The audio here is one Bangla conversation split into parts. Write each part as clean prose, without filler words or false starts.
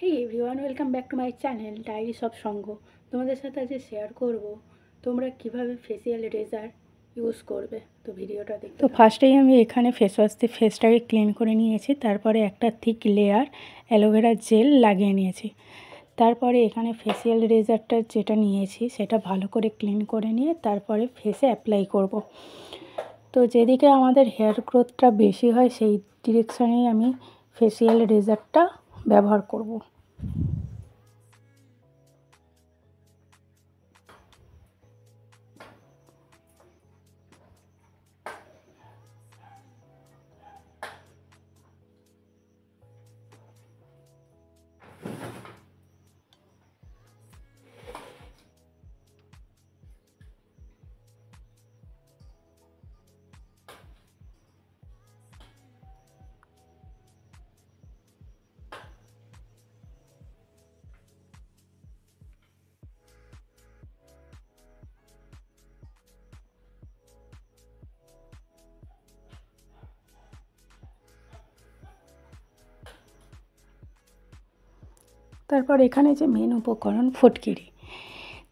Hey everyone, welcome back to my channel diaries of সঙ্গ। তোমাদের সাথে আজকে শেয়ার করব তোমরা কিভাবে ফেসিয়াল রেজার ইউজ করবে। তো ভিডিওটা দেখতে। তো ফার্স্টেই আমি এখানে ফেস ওয়াশ দিয়ে ফেসটাকে ক্লিন করে নিয়েছি। তারপরে একটা থিক লেয়ার অ্যালোভেরা জেল লাগিয়ে নিয়েছি। তারপরে এখানে ফেসিয়াল রেজারটা যেটা নিয়েছি সেটা ভালো করে ক্লিন করে নিয়ে তারপরে ফেসে অ্যাপ্লাই করব। তো যেদিকে আমাদের হেয়ার গ্রোথটা বেশি হয় সেই ডিরেকশনেই আমি ফেসিয়াল রেজারটা ব্যবহার করব। তারপর এখানে যে মেন উপকরণ ফটকিরি।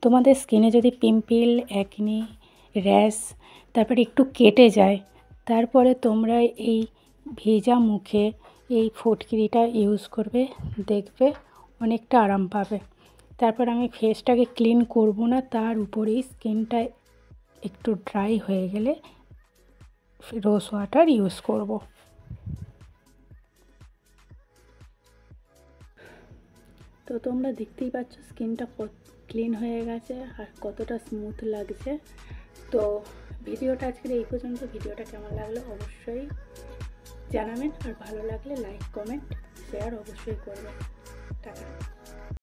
তোমাদের স্কিনে যদি পিম্পল, অ্যাকনি, র্যাশ তারপরে একটু কেটে যায়, তারপরে তোমরা এই ভেজা মুখে এই ফটকিরিটা ইউজ করবে, দেখবে অনেকটা আরাম পাবে। তারপর আমি ফেসটাকে ক্লিন করব না, তার উপরেই স্কিনটা একটু ড্রাই হয়ে গেলে রোজ ওয়াটার ইউজ করব। তো তোমরা দেখতেই পাচ্ছ স্কিনটা ক্লিন হয়ে গেছে আর কতটা স্মুথ লাগছে। তো ভিডিওটা আজকের এই পর্যন্ত। ভিডিওটা কেমন লাগলো অবশ্যই জানাবেন, আর ভালো লাগলে লাইক, কমেন্ট, শেয়ার অবশ্যই করবেন।